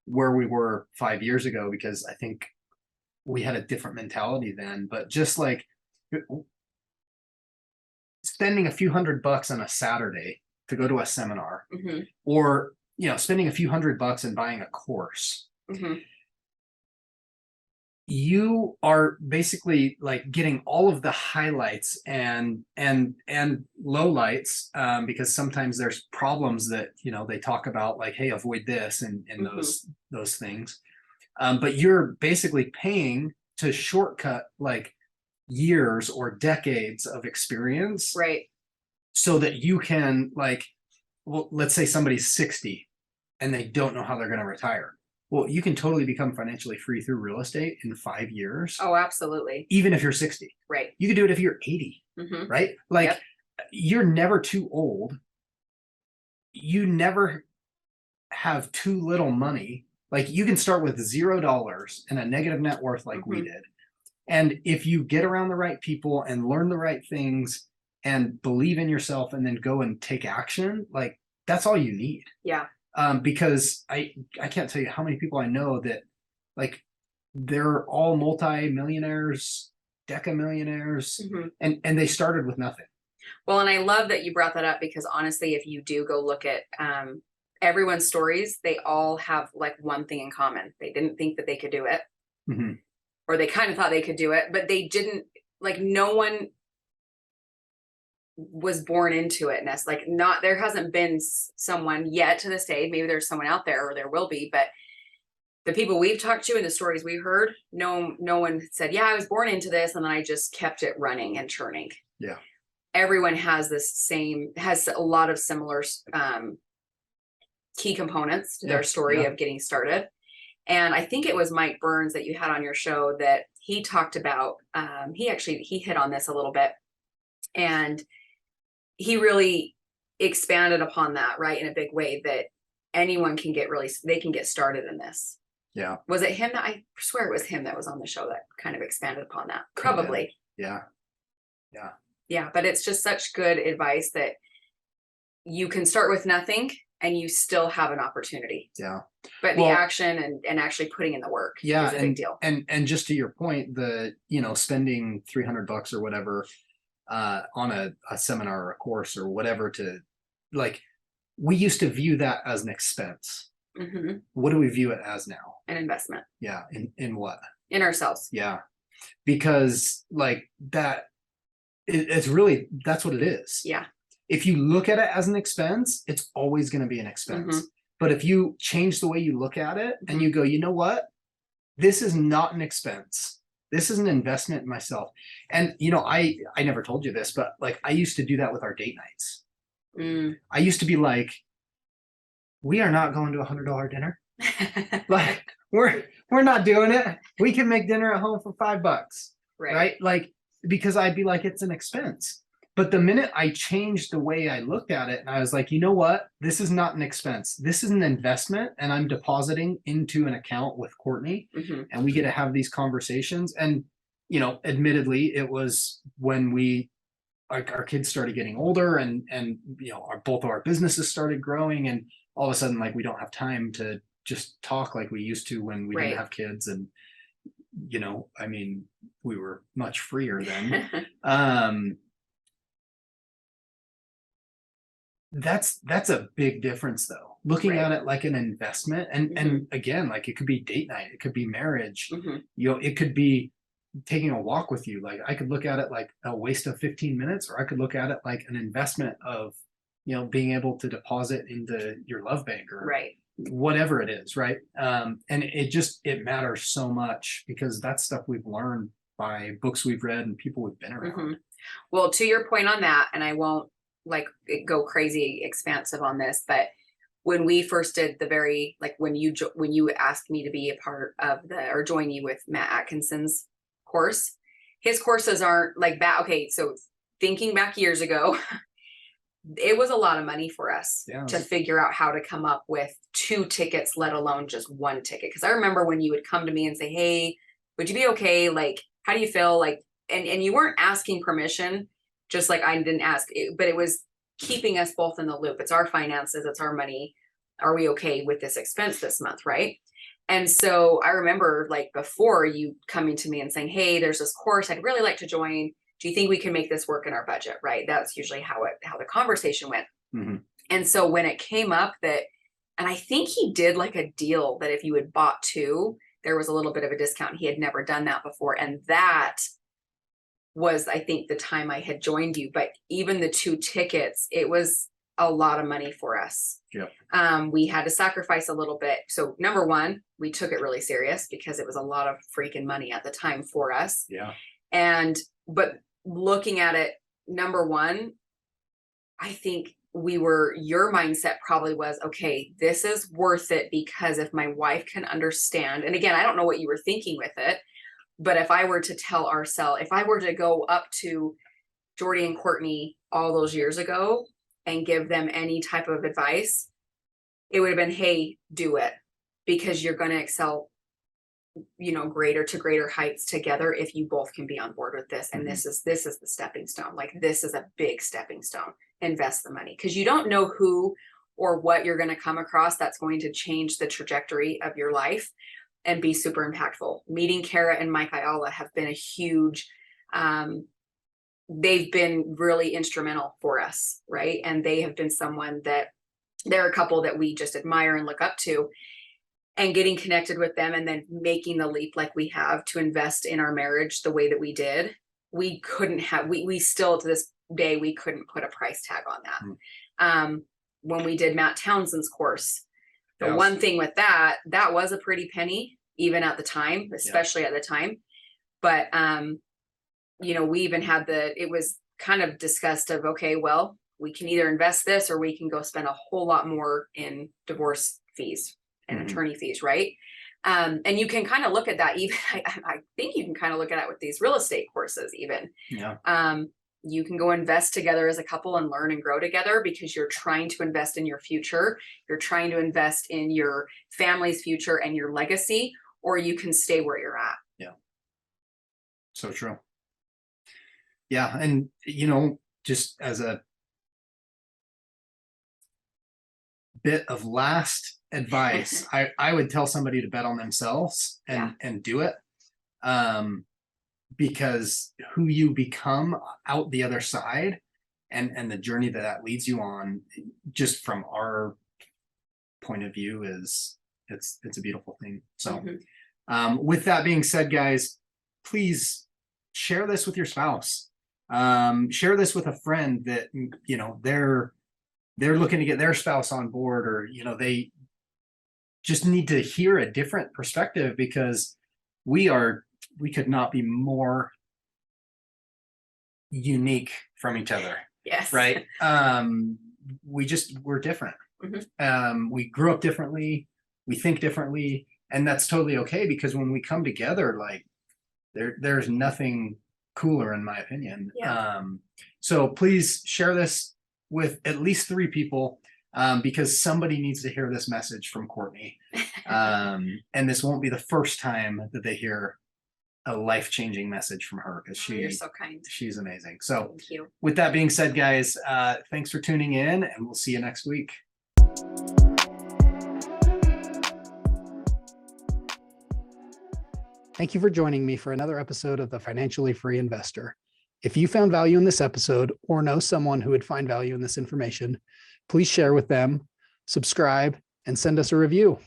where we were 5 years ago, because I think we had a different mentality then, but just like spending a few $100 on a Saturday to go to a seminar, or, spending a few $100 and buying a course, you are basically like getting all of the highlights and lowlights, because sometimes there's problems that they talk about, like, hey, avoid this and those things, but you're basically paying to shortcut like years or decades of experience, right? So that you can, like, well, let's say somebody's 60 and they don't know how they're going to retire. Well, you can totally become financially free through real estate in 5 years. Oh, absolutely. Even if you're 60. Right. You can do it if you're 80. Right? Like, you're never too old. You never have too little money. Like, you can start with $0 and a negative net worth like we did. And if you get around the right people and learn the right things and believe in yourself and then go and take action, like, that's all you need. Yeah. Because I can't tell you how many people I know that, like, they're all multi-millionaires, deca-millionaires, and they started with nothing. Well, and I love that you brought that up, because honestly, if you do go look at everyone's stories, they all have like one thing in common. They didn't think that they could do it, or they kind of thought they could do it, but they didn't. Like, no one was born into it. And that's like, not, there hasn't been someone yet to this day. Maybe there's someone out there, or there will be, but the people we've talked to and the stories we heard, no one said, yeah, I was born into this and then I just kept it running and churning. Yeah. Everyone has has a lot of similar key components to their story of getting started. And I think it was Mike Burns that you had on your show that he talked about, he hit on this a little bit, and he really expanded upon that, right, in a big way, that anyone can they can get started in this. Yeah. Was it him I swear it was him that was on the show that kind of expanded upon that? Probably. Yeah. Yeah. Yeah. But it's just such good advice that you can start with nothing and you still have an opportunity. Yeah. But the action and actually putting in the work is a big deal. And just to your point, spending $300 or whatever on a seminar or a course or whatever, to, like, we used to view that as an expense. What do we view it as now? An investment. Yeah. In what? In ourselves. Yeah. Because, like, it's really, that's what it is. Yeah. If you look at it as an expense, it's always going to be an expense. But if you change the way you look at it and you go, you know what? This is not an expense. This is an investment in myself. And, I never told you this, but, like, I used to do that with our date nights. I used to be like, we are not going to $100 dinner. Like, we're not doing it. We can make dinner at home for $5. Right? Like, because I'd be like, it's an expense. But the minute I changed the way I looked at it, and I was like, you know what? This is not an expense. This is an investment, and I'm depositing into an account with Courtney, and we get to have these conversations. And, admittedly, it was when our kids started getting older, and both of our businesses started growing, and all of a sudden, like, we don't have time to just talk like we used to when we didn't have kids. And, we were much freer then. That's a big difference, though, looking at it like an investment. And again, like, it could be date night, it could be marriage, it could be taking a walk with you. Like, I could look at it like a waste of 15 minutes, or I could look at it like an investment of, being able to deposit into your love bank or whatever it is. Right. And it matters so much, because that's stuff we've learned by books we've read and people we've been around. Well, to your point on that, and I won't, like, go crazy expansive on this, but when we first did when you asked me to be a part of or join you with Matt Atkinson's course, his courses aren't like that. Okay. So thinking back years ago, it was a lot of money for us to figure out how to come up with 2 tickets, let alone just 1 ticket. Cause I remember when you would come to me and say, hey, would you be okay? Like, how do you feel? Like, and you weren't asking permission, just like I didn't ask, but it was keeping us both in the loop. It's our finances, it's our money. Are we okay with this expense this month? Right. And so I remember like before you coming to me and saying, hey, there's this course I'd really like to join. Do you think we can make this work in our budget? Right. That's usually how the conversation went. Mm-hmm. And so when it came up and I think he did like a deal that if you had bought 2, there was a little bit of a discount. He had never done that before. And that was, I think, the time I had joined you. But even the 2 tickets, it was a lot of money for us. Yep. We had to sacrifice a little bit. So number one, we took it really serious because it was a lot of freaking money at the time for us. Yeah. But looking at it, number one, I think your mindset probably was, okay, this is worth it because if my wife can understand, and again, I don't know what you were thinking with it, but if I were to if I were to go up to Jordy and Courtney all those years ago and give them any type of advice, it would have been, hey, do it because you're going to excel, greater heights together if you both can be on board with this. And this is the stepping stone. Like this is a big stepping stone. Invest the money because you don't know who or what you're going to come across that's going to change the trajectory of your life and be super impactful. Meeting Kara and Mike Ayala have been a huge, they've been really instrumental for us, right? And they have been someone that they're a couple that we just admire and look up to. And getting connected with them and then making the leap like we have to invest in our marriage the way that we did, we couldn't have, we still to this day, we couldn't put a price tag on that. When we did Matt Townsend's course, the one thing with that was a pretty penny, even at the time, especially at the time. But, we even had it was kind of discussed of, okay, well, we can either invest this or we can go spend a whole lot more in divorce fees and attorney fees, right? And you can kind of look at that even, I think you can kind of look at it with these real estate courses even. Yeah. You can go invest together as a couple and learn and grow together because you're trying to invest in your future. You're trying to invest in your family's future and your legacy, or you can stay where you're at. Yeah. So true. Yeah. And, just as a bit of last advice, I would tell somebody to bet on themselves and do it. Because who you become out the other side and the journey that leads you on, just from our point of view, it's a beautiful thing. So with that being said, guys, please share this with your spouse. Share this with a friend that, they're looking to get their spouse on board, or, they just need to hear a different perspective because we could not be more unique from each other. Yes. Right. We're different. We grew up differently. We think differently, and that's totally okay because when we come together, like there's nothing cooler in my opinion. Yeah. So please share this with at least 3 people. Because somebody needs to hear this message from Courtney. And this won't be the first time that they hear a life-changing message from her because you're so kind. She's amazing. So thank you. With that being said, guys, thanks for tuning in and we'll see you next week. Thank you for joining me for another episode of The Financially Free Investor. If you found value in this episode or know someone who would find value in this information, please share with them, subscribe, and send us a review.